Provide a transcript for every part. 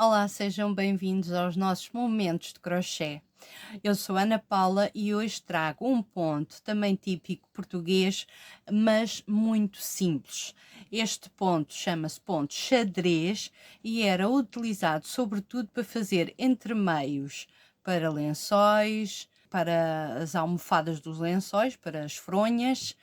Olá, sejam bem-vindos aos nossos momentos de crochê. Eu sou Ana Paula e hoje trago um ponto também típico português, mas muito simples. Este ponto chama-se ponto xadrez e era utilizado sobretudo para fazer entremeios para lençóis, para as almofadas dos lençóis, para as fronhas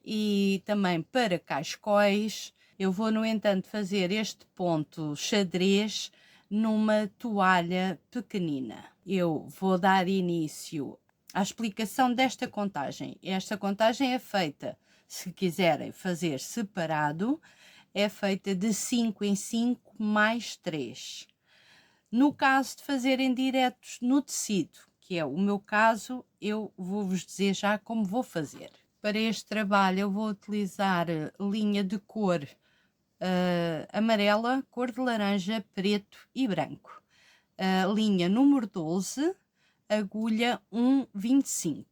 e também para cascóis. Eu vou, no entanto, fazer este ponto xadrez numa toalha pequenina. Eu vou dar início à explicação desta contagem. Esta contagem é feita, se quiserem fazer separado, é feita de 5 em 5 mais 3. No caso de fazerem diretos no tecido, que é o meu caso, eu vou-vos dizer já como vou fazer. Para este trabalho eu vou utilizar linha de cor amarela, cor de laranja, preto e branco. Linha número 12, agulha 1,25.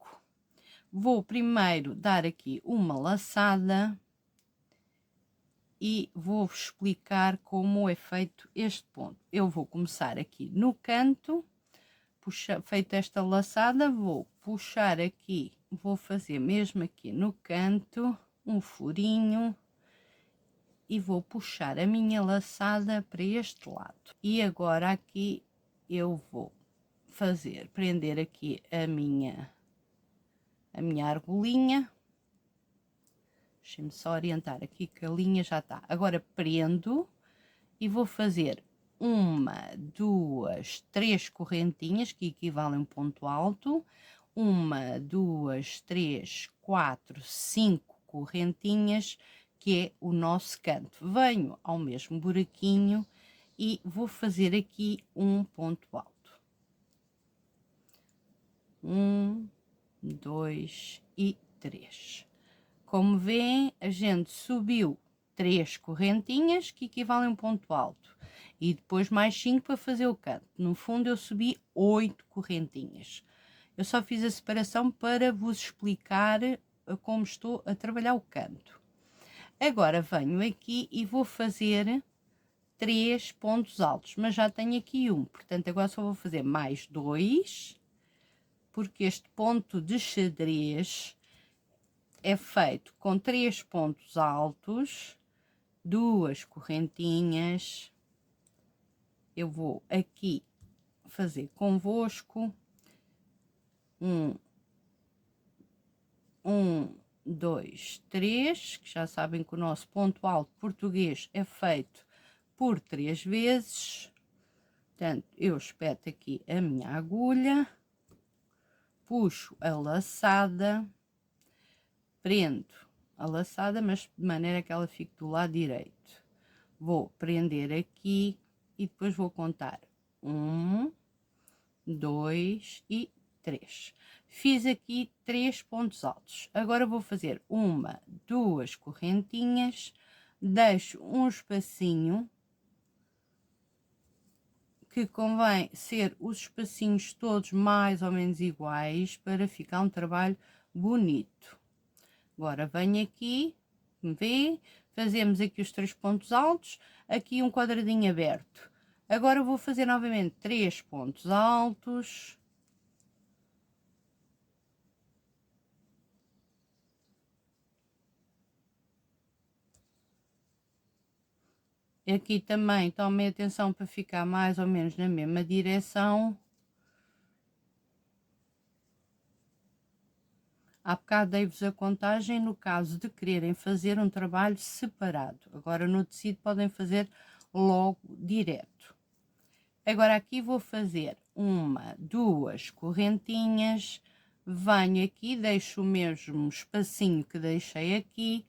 Vou primeiro dar aqui uma laçada e vou-vos explicar como é feito este ponto. Eu vou começar aqui no canto, feita esta laçada, vou puxar aqui, vou fazer mesmo aqui no canto um furinho e vou puxar a minha laçada para este lado. E agora aqui eu vou prender aqui a minha argolinha. Deixem-me só orientar aqui que a linha já está. Agora prendo e vou fazer uma, duas, três correntinhas que equivalem a um ponto alto. Uma, duas, três, quatro, cinco correntinhas, que é o nosso canto. Venho ao mesmo buraquinho e vou fazer aqui um ponto alto. 1, 2 e 3. Como veem, a gente subiu 3 correntinhas, que equivalem a um ponto alto, e depois mais 5 para fazer o canto. No fundo, eu subi 8 correntinhas. Eu só fiz a separação para vos explicar como estou a trabalhar o canto. Agora venho aqui e vou fazer 3 pontos altos, mas já tenho aqui um, portanto agora só vou fazer mais 2, porque este ponto de xadrez é feito com 3 pontos altos, 2 correntinhas. Eu vou aqui fazer convosco um, 2, 3, que já sabem que o nosso ponto alto português é feito por 3 vezes. Portanto, eu espeto aqui a minha agulha, puxo a laçada, prendo a laçada, mas de maneira que ela fique do lado direito. Vou prender aqui e depois vou contar 1, 2 e 3. Fiz aqui 3 pontos altos. Agora vou fazer uma, duas correntinhas, deixo um espacinho, que convém ser os espacinhos todos mais ou menos iguais para ficar um trabalho bonito. Agora venho aqui, vê, fazemos aqui os 3 pontos altos, aqui um quadradinho aberto. Agora vou fazer novamente 3 pontos altos. Aqui também tomem atenção para ficar mais ou menos na mesma direção. Há bocado dei-vos a contagem no caso de quererem fazer um trabalho separado. Agora no tecido podem fazer logo direto. Agora aqui vou fazer uma, duas correntinhas, venho aqui, deixo o mesmo espacinho que deixei aqui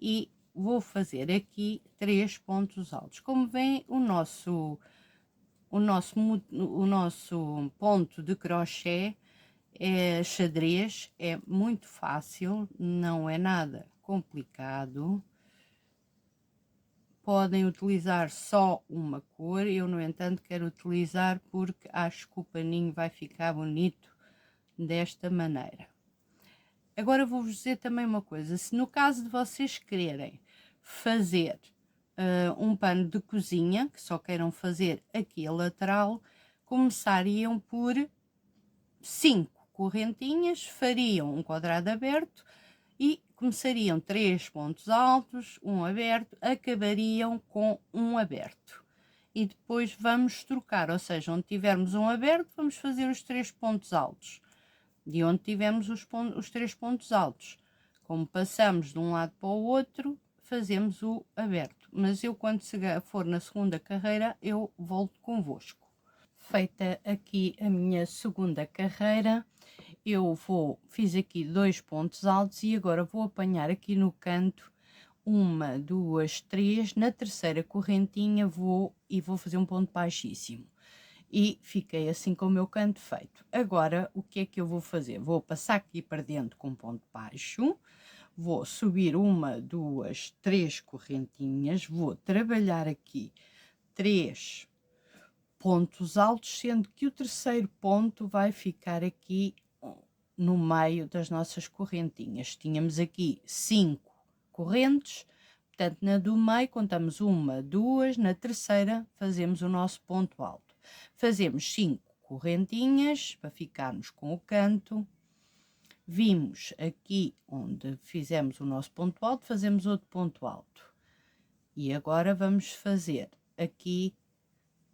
e vou fazer aqui 3 pontos altos. Como veem, o nosso ponto de crochê é xadrez, é muito fácil, não é nada complicado. Podem utilizar só uma cor, eu no entanto quero utilizar porque acho que o paninho vai ficar bonito desta maneira. Agora vou-vos dizer também uma coisa, se no caso de vocês quererem fazer um pano de cozinha, que só queiram fazer aqui a lateral, começariam por 5 correntinhas, fariam um quadrado aberto e começariam 3 pontos altos, um aberto, acabariam com um aberto. E depois vamos trocar, ou seja, onde tivermos um aberto, vamos fazer os 3 pontos altos. De onde tivemos os 3 pontos altos. Como passamos de um lado para o outro, fazemos o aberto. Mas eu, quando for na segunda carreira, eu volto convosco. Feita aqui a minha segunda carreira, eu fiz aqui 2 pontos altos e agora vou apanhar aqui no canto 1, 2, 3, na terceira correntinha vou fazer um ponto baixíssimo. E fiquei assim com o meu canto feito. Agora, o que é que eu vou fazer? Vou passar aqui para dentro com ponto baixo, vou subir 1, 2, 3 correntinhas, vou trabalhar aqui 3 pontos altos, sendo que o terceiro ponto vai ficar aqui no meio das nossas correntinhas. Tínhamos aqui 5 correntes, portanto, na do meio contamos 1, 2, na terceira fazemos o nosso ponto alto. Fazemos 5 correntinhas para ficarmos com o canto. Vimos aqui onde fizemos o nosso ponto alto, fazemos outro ponto alto. E agora vamos fazer aqui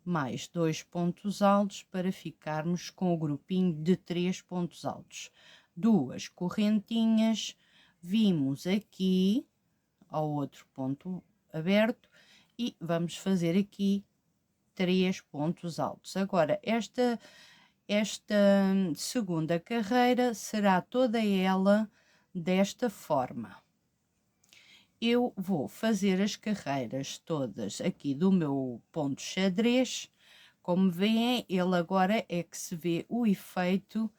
mais 2 pontos altos para ficarmos com o grupinho de 3 pontos altos. 2 correntinhas, vimos aqui ao outro ponto aberto e vamos fazer aqui 3 pontos altos. Agora, esta segunda carreira será toda ela desta forma. Eu vou fazer as carreiras todas aqui do meu ponto xadrez. Como veem, ele agora é que se vê o efeito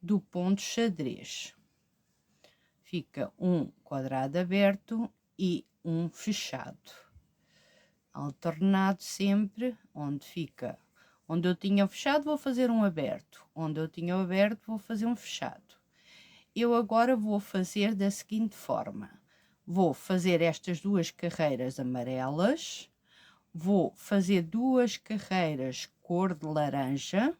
do ponto xadrez. Fica um quadrado aberto e um fechado. Alternado sempre, onde eu tinha o fechado vou fazer um aberto, onde eu tinha o aberto vou fazer um fechado. Eu agora vou fazer da seguinte forma, vou fazer estas 2 carreiras amarelas, vou fazer 2 carreiras cor de laranja,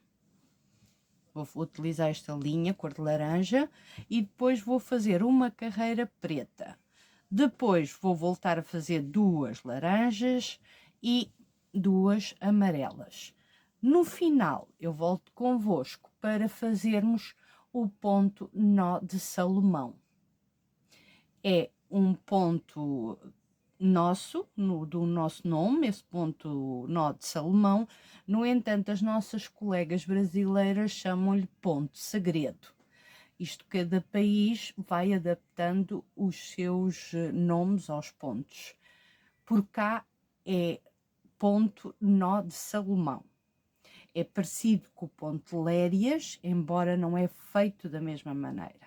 vou utilizar esta linha cor de laranja e depois vou fazer uma carreira preta. Depois vou voltar a fazer 2 laranjas e 2 amarelas. No final, eu volto convosco para fazermos o ponto nó de Salomão. É um ponto nosso, do nosso nome, esse ponto nó de Salomão. No entanto, as nossas colegas brasileiras chamam-lhe ponto segredo. Isto, cada país vai adaptando os seus nomes aos pontos. Por cá é ponto nó de Salomão. É parecido com o ponto Lérias, embora não é feito da mesma maneira.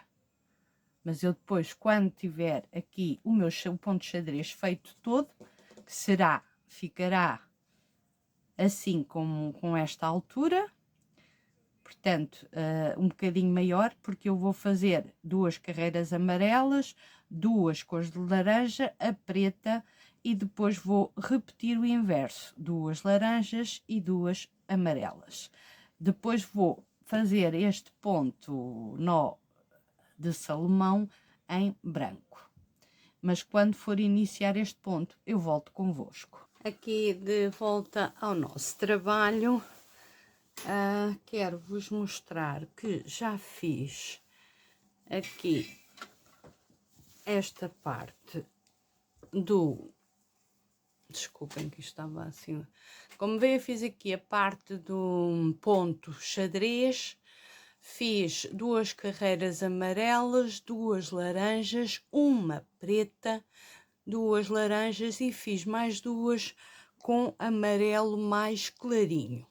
Mas eu depois, quando tiver aqui o ponto xadrez feito todo, que ficará assim como com esta altura, portanto, um bocadinho maior, porque eu vou fazer 2 carreiras amarelas, 2 cores de laranja, a preta, e depois vou repetir o inverso, 2 laranjas e 2 amarelas. Depois vou fazer este ponto nó de Salomão em branco. Mas quando for iniciar este ponto, eu volto convosco. Aqui de volta ao nosso trabalho. Quero vos mostrar que já fiz aqui esta parte desculpem que estava assim, como veio, fiz aqui a parte do ponto xadrez, fiz 2 carreiras amarelas, 2 laranjas, uma preta, 2 laranjas e fiz mais 2 com amarelo mais clarinho.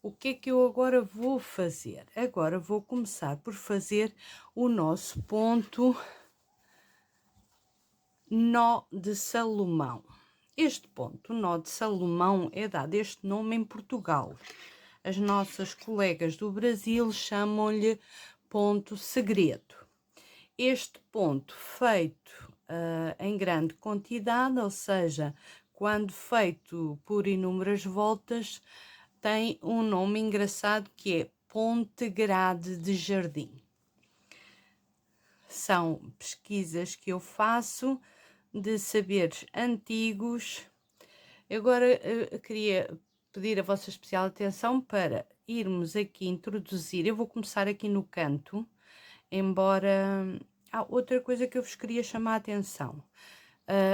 O que é que eu agora vou fazer? Agora vou começar por fazer o nosso ponto nó de Salomão. Este ponto nó de Salomão é dado este nome em Portugal. As nossas colegas do Brasil chamam-lhe ponto segredo. Este ponto feito em grande quantidade, ou seja, quando feito por inúmeras voltas, tem um nome engraçado que é ponte grade de jardim. São pesquisas que eu faço de saberes antigos. Agora queria pedir a vossa especial atenção para irmos aqui introduzir. Eu vou começar aqui no canto, embora há outra coisa que eu vos queria chamar a atenção.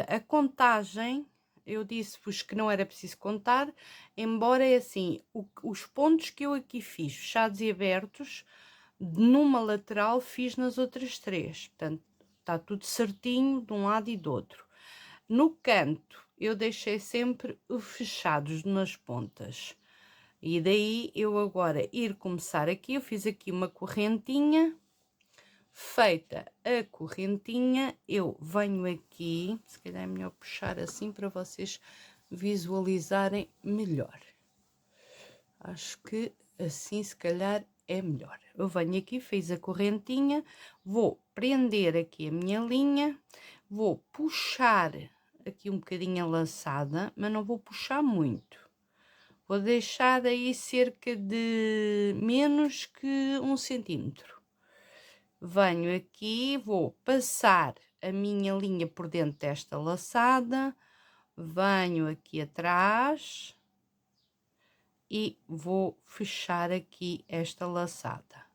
A contagem, eu disse-vos que não era preciso contar, embora é assim, os pontos que eu aqui fiz, fechados e abertos, numa lateral fiz nas outras 3, portanto está tudo certinho de um lado e do outro. No canto eu deixei sempre fechados nas pontas, e daí eu agora ir começar aqui, eu fiz aqui uma correntinha. Feita a correntinha, eu venho aqui, se calhar é melhor puxar assim para vocês visualizarem melhor. Acho que assim se calhar é melhor. Eu venho aqui, fiz a correntinha, vou prender aqui a minha linha, vou puxar aqui um bocadinho a laçada, mas não vou puxar muito. Vou deixar aí cerca de menos que 1 centímetro. Venho aqui, vou passar a minha linha por dentro desta laçada, venho aqui atrás e vou fechar aqui esta laçada,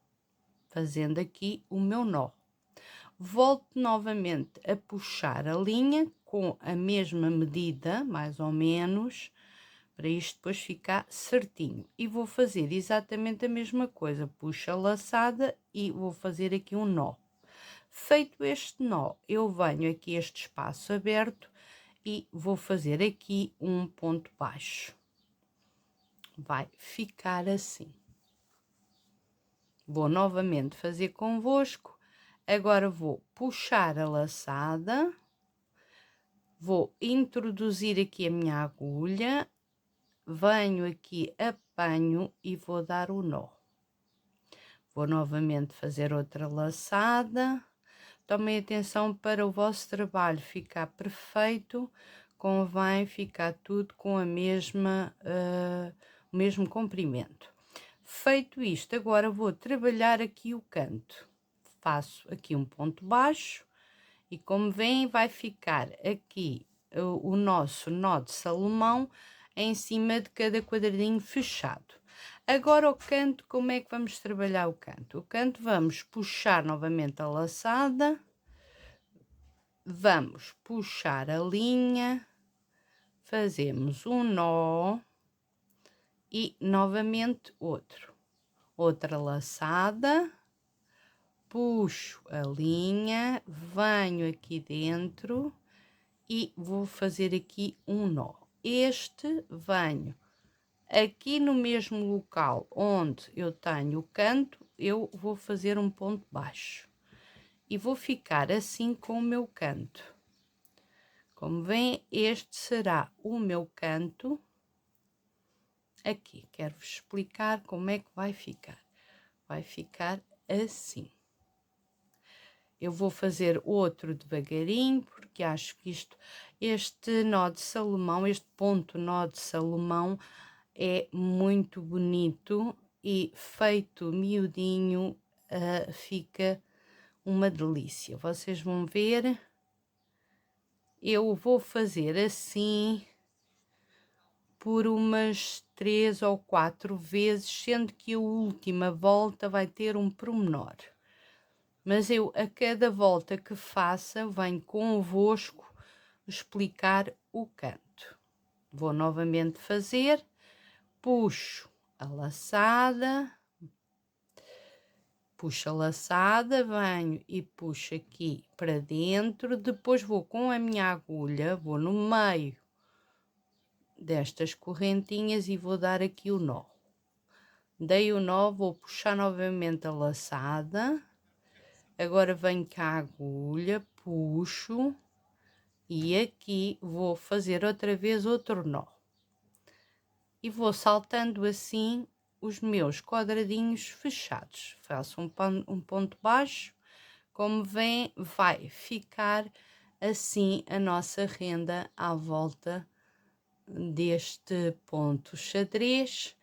fazendo aqui o meu nó. Volto novamente a puxar a linha com a mesma medida, mais ou menos, para isto depois ficar certinho. E vou fazer exatamente a mesma coisa, puxo a laçada e vou fazer aqui um nó. Feito este nó, eu venho aqui este espaço aberto e vou fazer aqui um ponto baixo. Vai ficar assim. Vou novamente fazer convosco. Agora vou puxar a laçada, vou introduzir aqui a minha agulha, venho aqui, apanho e vou dar o nó. Vou novamente fazer outra laçada. Tomem atenção para o vosso trabalho ficar perfeito, convém ficar tudo com a mesma, o mesmo comprimento. Feito isto, agora vou trabalhar aqui o canto. Faço aqui um ponto baixo e como veem vai ficar aqui o nosso nó de Salomão em cima de cada quadradinho fechado. Agora o canto, como é que vamos trabalhar o canto? O canto vamos puxar novamente a laçada, vamos puxar a linha, fazemos um nó e novamente outra laçada, puxo a linha, venho aqui dentro e vou fazer aqui um nó. Venho aqui no mesmo local onde eu tenho o canto, eu vou fazer um ponto baixo e vou ficar assim com o meu canto. Como veem, este será o meu canto. Aqui, quero-vos explicar como é que vai ficar. Vai ficar assim. Eu vou fazer outro devagarinho, porque acho que este nó de Salomão, este ponto nó de Salomão, é muito bonito e feito miudinho, fica uma delícia. Vocês vão ver, eu vou fazer assim por umas 3 ou 4 vezes, sendo que a última volta vai ter um pormenor. Mas eu, a cada volta que faça, venho convosco explicar o canto. Vou novamente fazer. Puxo a laçada, venho e puxo aqui para dentro, depois vou com a minha agulha, vou no meio destas correntinhas e vou dar aqui o nó. Dei o nó, vou puxar novamente a laçada, agora venho com a agulha, puxo e aqui vou fazer outra vez outro nó. E vou saltando assim os meus quadradinhos fechados. Faço um ponto baixo, como vai ficar assim a nossa renda à volta deste ponto xadrez,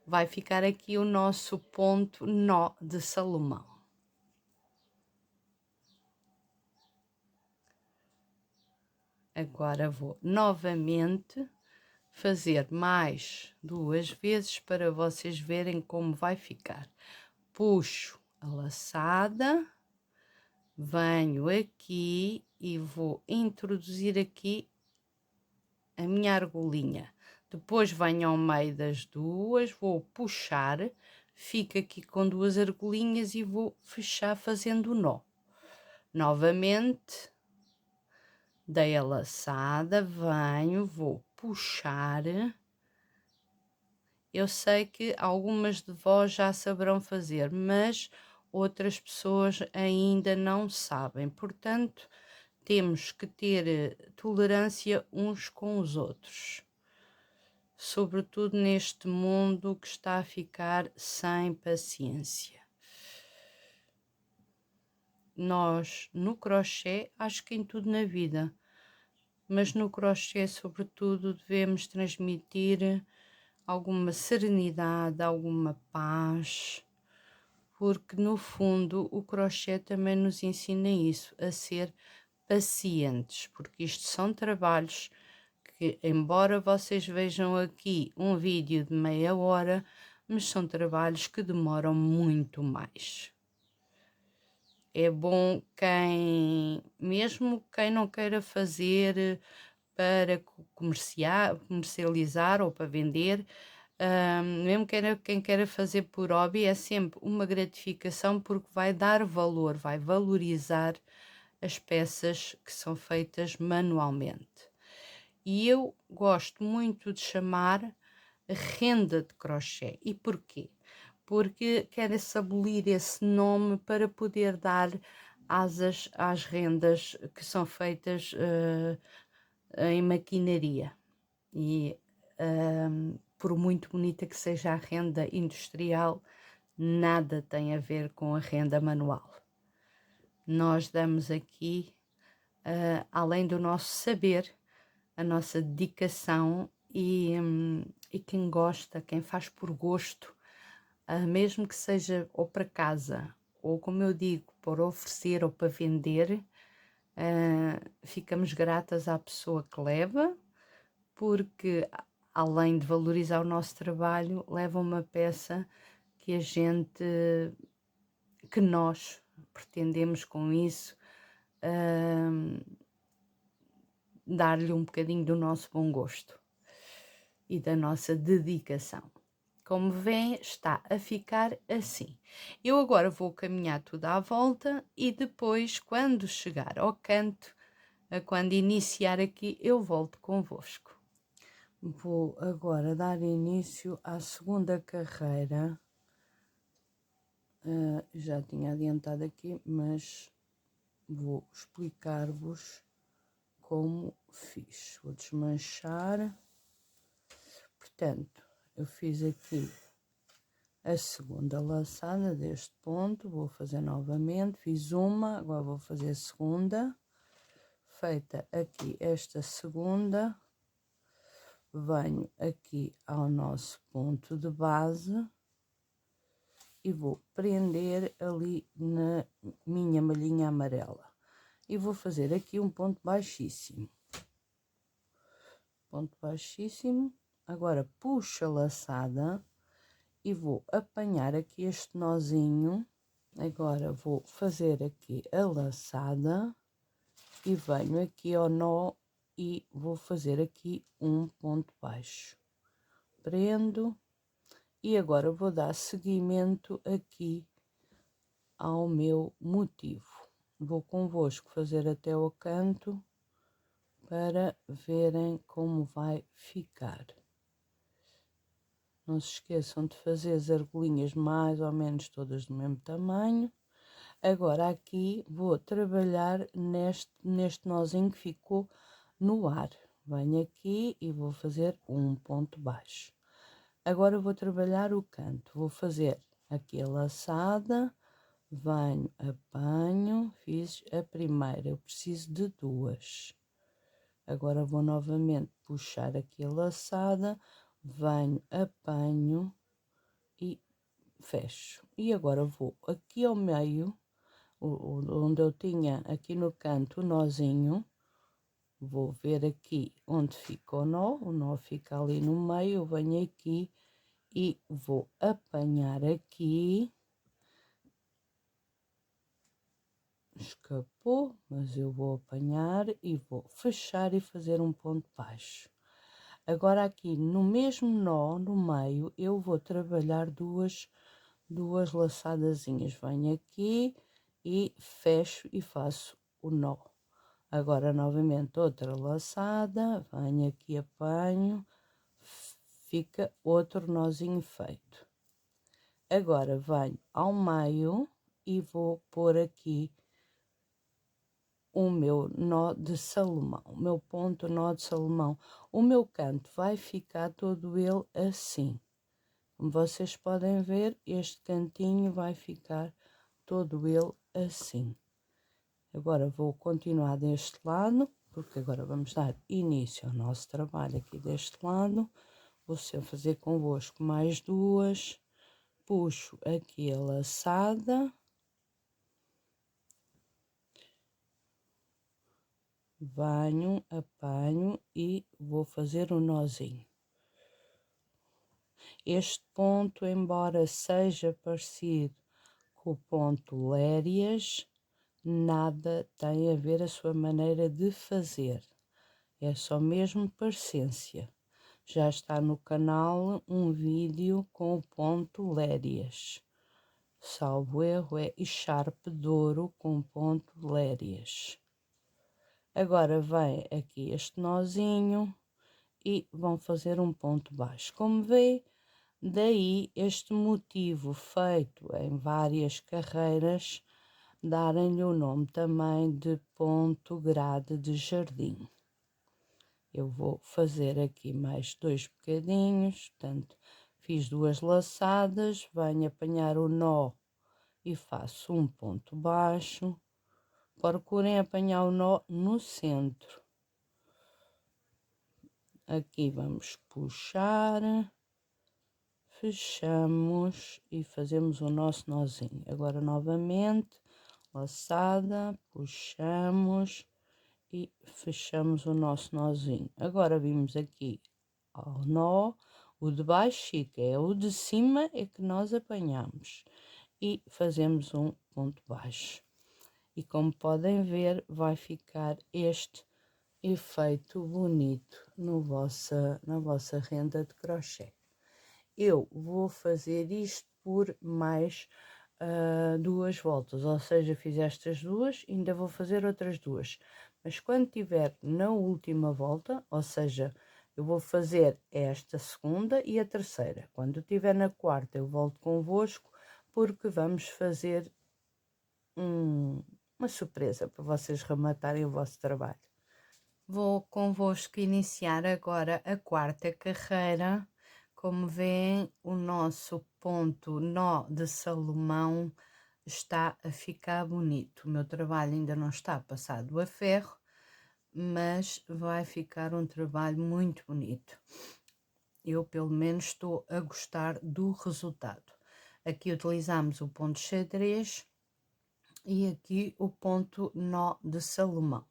vai ficar aqui o nosso ponto nó de Salomão. Agora vou novamente fazer mais 2 vezes para vocês verem como vai ficar. Puxo a laçada, venho aqui e vou introduzir aqui a minha argolinha. Depois venho ao meio das duas, vou puxar, fico aqui com 2 argolinhas e vou fechar fazendo o nó. Novamente, dei a laçada, venho, vou puxar. Eu sei que algumas de vós já saberão fazer, mas outras pessoas ainda não sabem. Portanto, temos que ter tolerância uns com os outros. Sobretudo neste mundo que está a ficar sem paciência. Nós, no crochê, acho que em tudo na vida, mas no crochê, sobretudo, devemos transmitir alguma serenidade, alguma paz, porque no fundo o crochê também nos ensina isso, a ser pacientes, porque isto são trabalhos que, embora vocês vejam aqui um vídeo de meia hora, mas são trabalhos que demoram muito mais. É bom mesmo quem não queira fazer para comercializar ou para vender, mesmo quem queira fazer por hobby, é sempre uma gratificação porque vai dar valor, vai valorizar as peças que são feitas manualmente. E eu gosto muito de chamar renda de crochê. E porquê? Porque quer-se abolir esse nome para poder dar asas às rendas que são feitas em maquinaria. E por muito bonita que seja a renda industrial, nada tem a ver com a renda manual. Nós damos aqui, além do nosso saber, a nossa dedicação e quem gosta, quem faz por gosto, mesmo que seja ou para casa, ou como eu digo, para oferecer ou para vender, ficamos gratas à pessoa que leva, porque além de valorizar o nosso trabalho, leva uma peça que nós pretendemos com isso dar-lhe um bocadinho do nosso bom gosto e da nossa dedicação. Como vêem, está a ficar assim. Eu agora vou caminhar tudo à volta e depois, quando chegar ao canto, quando iniciar aqui, eu volto convosco. Vou agora dar início à segunda carreira. Já tinha adiantado aqui, mas vou explicar-vos como fiz. Vou desmanchar. Portanto, eu fiz aqui a segunda laçada deste ponto, vou fazer novamente, fiz uma, agora vou fazer a segunda. Feita aqui esta segunda, venho aqui ao nosso ponto de base e vou prender ali na minha malhinha amarela. E vou fazer aqui um ponto baixíssimo. Ponto baixíssimo. Agora puxo a laçada e vou apanhar aqui este nozinho. Agora vou fazer aqui a laçada e venho aqui ao nó e vou fazer aqui um ponto baixo. Prendo e agora vou dar seguimento aqui ao meu motivo. Vou convosco fazer até ao canto para verem como vai ficar. Não se esqueçam de fazer as argolinhas mais ou menos todas do mesmo tamanho. Agora aqui vou trabalhar neste nozinho que ficou no ar. Venho aqui e vou fazer um ponto baixo. Agora vou trabalhar o canto. Vou fazer aqui a laçada, venho, apanho, fiz a primeira. Eu preciso de 2. Agora vou novamente puxar aqui a laçada, venho, apanho e fecho. E agora vou aqui ao meio, onde eu tinha aqui no canto o nozinho, vou ver aqui onde fica o nó fica ali no meio, eu venho aqui e vou apanhar aqui, escapou, mas eu vou apanhar e vou fechar e fazer um ponto baixo. Agora aqui no mesmo nó, no meio, eu vou trabalhar duas laçadazinhas. Venho aqui e fecho e faço o nó. Agora novamente outra laçada, venho aqui, apanho, fica outro nozinho feito. Agora venho ao meio e vou pôr aqui o meu nó de Salomão, o meu ponto nó de Salomão. O meu canto vai ficar todo ele assim. Como vocês podem ver, este cantinho vai ficar todo ele assim. Agora vou continuar deste lado, porque agora vamos dar início ao nosso trabalho aqui deste lado. Vou sempre fazer convosco mais duas. Puxo aqui a laçada. Venho, apanho e vou fazer um nozinho. Este ponto, embora seja parecido com o ponto Lérias, nada tem a ver a sua maneira de fazer. É só mesmo parecência. Já está no canal um vídeo com o ponto Lérias. Salvo erro, é Echarpe de Ouro com ponto Lérias. Agora vem aqui este nozinho e vão fazer um ponto baixo. Como vê, daí este motivo feito em várias carreiras, darem-lhe o nome também de ponto grade de jardim. Eu vou fazer aqui mais dois bocadinhos, portanto, fiz duas laçadas, venho apanhar o nó e faço um ponto baixo. Procurem apanhar o nó no centro. Aqui vamos puxar, fechamos e fazemos o nosso nozinho. Agora novamente, laçada, puxamos e fechamos o nosso nozinho. Agora vimos aqui ao nó, o de baixo fica, é o de cima é que nós apanhamos e fazemos um ponto baixo. E como podem ver, vai ficar este efeito bonito na vossa renda de crochê. Eu vou fazer isto por mais duas voltas, ou seja, fiz estas duas, ainda vou fazer outras duas. Mas quando tiver na última volta, ou seja, eu vou fazer esta segunda e a terceira. Quando tiver na quarta, eu volto convosco, porque vamos fazer uma surpresa para vocês rematarem o vosso trabalho. Vou convosco iniciar agora a quarta carreira. Como veem, o nosso ponto nó de Salomão está a ficar bonito. O meu trabalho ainda não está passado a ferro, mas vai ficar um trabalho muito bonito. Eu, pelo menos, estou a gostar do resultado. Aqui utilizamos o ponto xadrez e aqui o ponto nó de Salomão.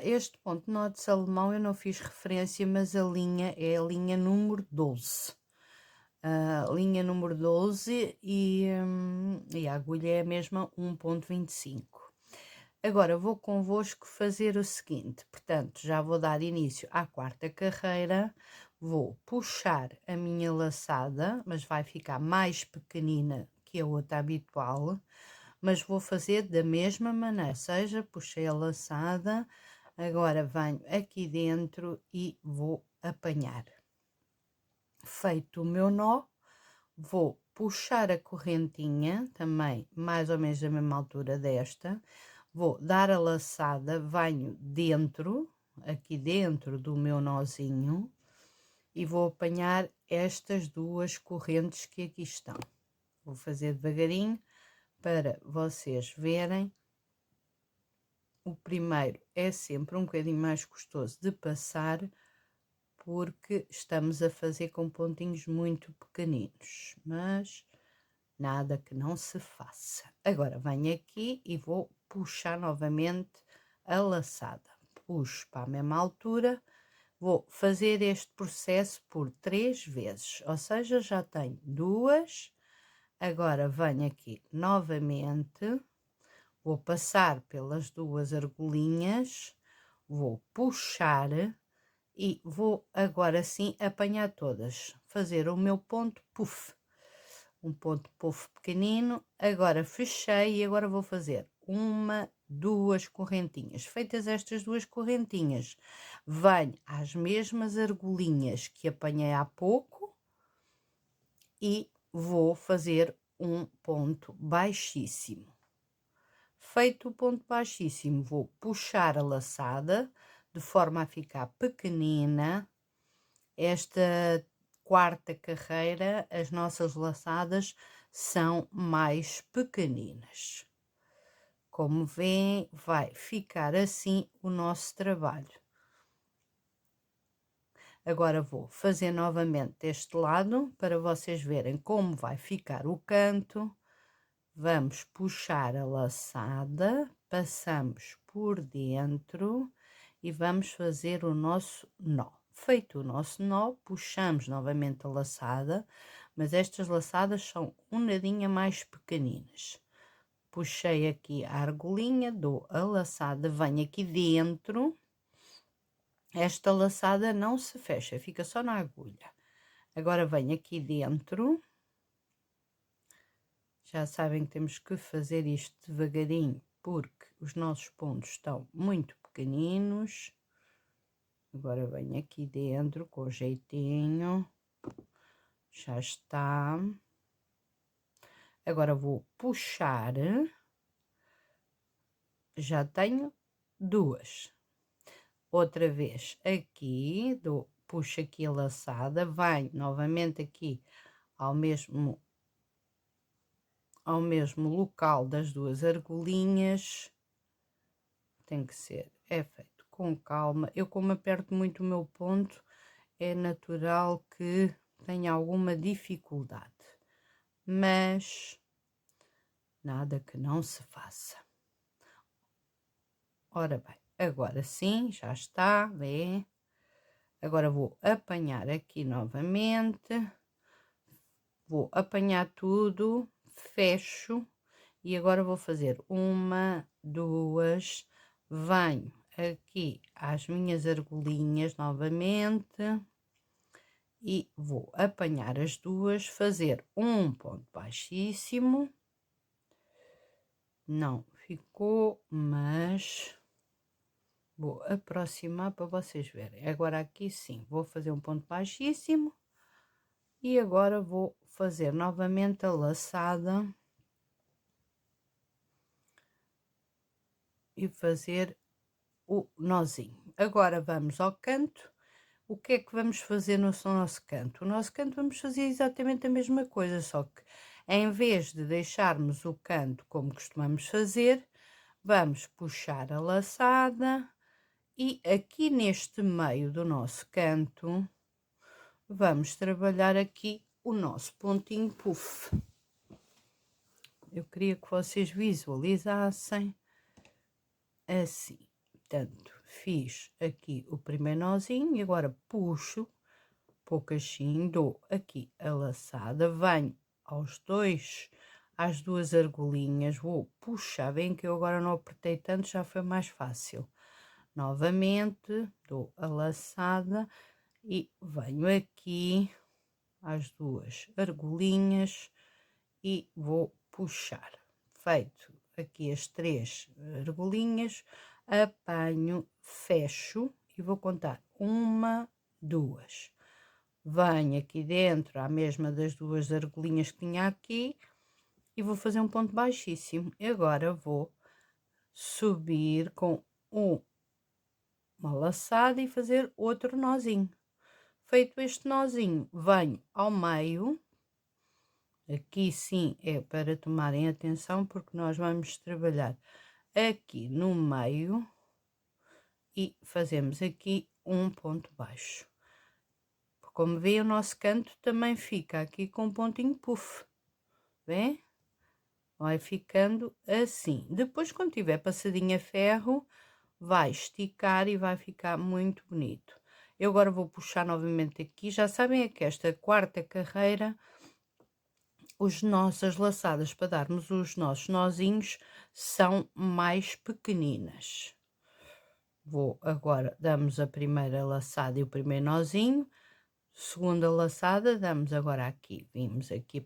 Este ponto nó de Salomão eu não fiz referência, mas a linha é a linha número 12. Linha número 12 e a agulha é a mesma 1.25. Agora vou convosco fazer o seguinte, portanto já vou dar início à quarta carreira, vou puxar a minha laçada, mas vai ficar mais pequenina que a outra habitual, mas vou fazer da mesma maneira, ou seja, puxei a laçada, agora venho aqui dentro e vou apanhar. Feito o meu nó, vou puxar a correntinha, também mais ou menos da mesma altura desta, vou dar a laçada, venho dentro, aqui dentro do meu nozinho, e vou apanhar estas duas correntes que aqui estão. Vou fazer devagarinho para vocês verem. O primeiro é sempre um bocadinho mais custoso de passar, porque estamos a fazer com pontinhos muito pequeninos, mas nada que não se faça. Agora venho aqui e vou puxar novamente a laçada. Puxo para a mesma altura, vou fazer este processo por 3 vezes, ou seja, já tenho 2. Agora venho aqui novamente, vou passar pelas 2 argolinhas, vou puxar e vou agora sim apanhar todas, fazer o meu ponto puff, um ponto puff pequenino. Agora fechei e agora vou fazer 1, 2 correntinhas. Feitas estas 2 correntinhas, venho às mesmas argolinhas que apanhei há pouco e vou fazer um ponto baixíssimo. Feito o ponto baixíssimo, vou puxar a laçada de forma a ficar pequenina. Esta 4ª carreira, as nossas laçadas são mais pequeninas. Como vêem, vai ficar assim o nosso trabalho. Agora vou fazer novamente deste lado para vocês verem como vai ficar o canto. Vamos puxar a laçada, passamos por dentro e vamos fazer o nosso nó. Feito o nosso nó, puxamos novamente a laçada, mas estas laçadas são um nadinha mais pequeninas. Puxei aqui a argolinha, dou a laçada, venho aqui dentro. Esta laçada não se fecha, fica só na agulha. Agora venho aqui dentro. Já sabem que temos que fazer isto devagarinho, porque os nossos pontos estão muito pequeninos. Agora venho aqui dentro com jeitinho. Já está. Agora vou puxar. Já tenho 2. Outra vez aqui, puxo aqui a laçada, venho novamente aqui ao mesmo local das 2 argolinhas. Tem que ser, é feito com calma. Eu, como aperto muito o meu ponto, é natural que tenha alguma dificuldade, mas nada que não se faça. Ora bem, agora sim, já está, vê? Agora vou apanhar aqui novamente, vou apanhar tudo, fecho, e agora vou fazer 1, 2, venho aqui às minhas argolinhas novamente e vou apanhar as 2, fazer um ponto baixíssimo. Não ficou, mas vou aproximar para vocês verem. Agora aqui sim, vou fazer um ponto baixíssimo e agora vou fazer novamente a laçada e fazer o nozinho. Agora vamos ao canto. O que é que vamos fazer no nosso canto? O nosso canto vamos fazer exatamente a mesma coisa, só que em vez de deixarmos o canto como costumamos fazer, vamos puxar a laçada e aqui neste meio do nosso canto vamos trabalhar aqui o nosso pontinho puff. Eu queria que vocês visualizassem assim. Portanto, fiz aqui o primeiro nozinho e agora puxo pouquinho, dou aqui a laçada, venho às 2 argolinhas, vou puxar, bem que eu agora não apertei tanto, já foi mais fácil. Novamente, dou a laçada e venho aqui às 2 argolinhas e vou puxar. Feito aqui as 3 argolinhas, apanho, fecho e vou contar 1, 2. Venho aqui dentro à mesma das 2 argolinhas que tinha aqui e vou fazer um ponto baixíssimo. E agora vou subir com uma laçada e fazer outro nozinho. Feito este nozinho, venho ao meio. Aqui sim é para tomarem atenção, porque nós vamos trabalhar aqui no meio e fazemos aqui um ponto baixo. Como vê, o nosso canto também fica aqui com um pontinho puff, vê? Vai ficando assim. Depois, quando tiver passadinho a ferro, vai esticar e vai ficar muito bonito. Eu agora vou puxar novamente aqui. Já sabem é que esta quarta carreira, as nossas laçadas para darmos os nossos nozinhos são mais pequeninas. Vou agora, damos a primeira laçada e o primeiro nozinho. Segunda laçada, damos agora aqui, vimos aqui,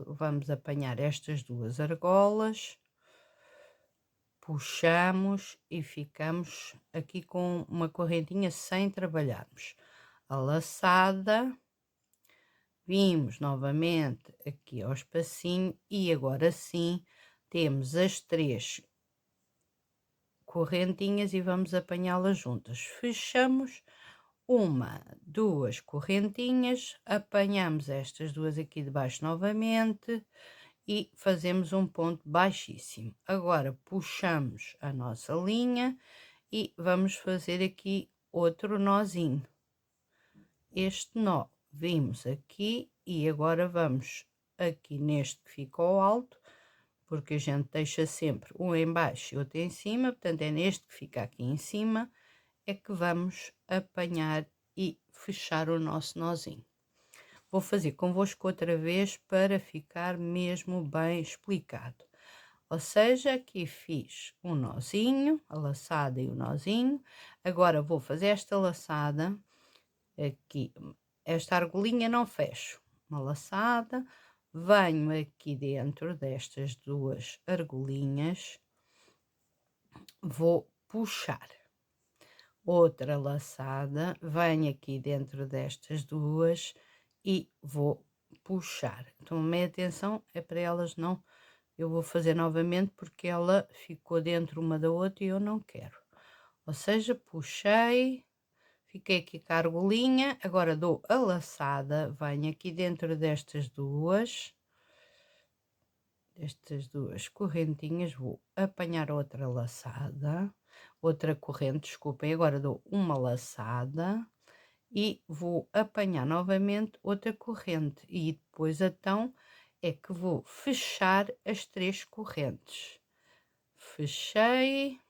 vamos apanhar estas duas argolas, puxamos e ficamos aqui com uma correntinha sem trabalharmos. A laçada, vimos novamente aqui ao espacinho e agora sim temos as 3 correntinhas e vamos apanhá-las juntas. Fechamos. 1, 2 correntinhas, apanhamos estas duas aqui de baixo novamente e fazemos um ponto baixíssimo. Agora puxamos a nossa linha e vamos fazer aqui outro nozinho. Este nó vimos aqui e agora vamos aqui neste que ficou alto, porque a gente deixa sempre um em baixo e outro em cima, portanto é neste que fica aqui em cima é que vamos apanhar e fechar o nosso nozinho. Vou fazer convosco outra vez para ficar mesmo bem explicado. Ou seja, aqui fiz um nozinho, a laçada e o nozinho. Agora vou fazer esta laçada aqui, esta argolinha não fecho. Uma laçada, venho aqui dentro destas duas argolinhas, vou puxar. Outra laçada, venho aqui dentro destas duas e vou puxar. Tomem atenção, é para elas não, eu vou fazer novamente porque ela ficou dentro uma da outra e eu não quero. Ou seja, puxei, fiquei aqui com a argolinha, agora dou a laçada, venho aqui dentro destas duas correntinhas, vou apanhar outra laçada, outra corrente, desculpem, agora dou uma laçada e vou apanhar novamente outra corrente e depois então é que vou fechar as 3 correntes. Fechei,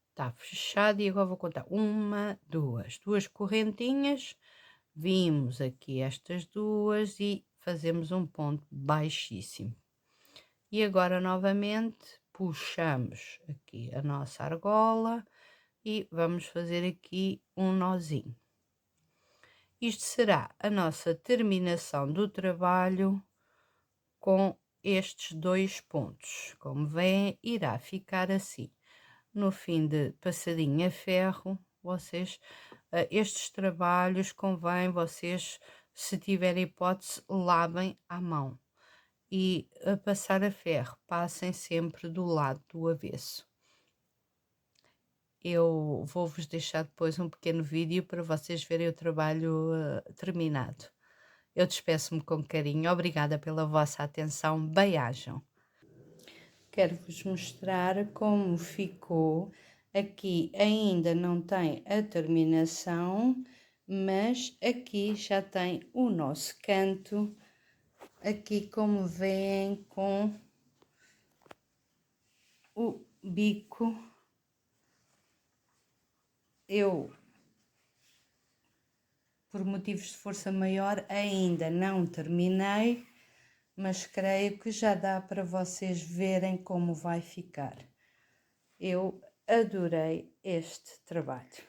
está fechado e agora vou contar 1, 2 correntinhas, vimos aqui estas duas e fazemos um ponto baixíssimo. E agora novamente puxamos aqui a nossa argola e vamos fazer aqui um nozinho. Isto será a nossa terminação do trabalho com estes 2 pontos. Como veem, irá ficar assim. No fim de passadinho a ferro, vocês, estes trabalhos convém vocês, se tiverem hipótese, lavem à mão. E a passar a ferro, passem sempre do lado do avesso. Eu vou-vos deixar depois um pequeno vídeo para vocês verem o trabalho terminado. Eu despeço-me com carinho, obrigada pela vossa atenção, bem-ajam. Quero-vos mostrar como ficou. Aqui ainda não tem a terminação, mas aqui já tem o nosso canto. Aqui, como veem, com o bico, eu, por motivos de força maior, ainda não terminei, mas creio que já dá para vocês verem como vai ficar. Eu adorei este trabalho.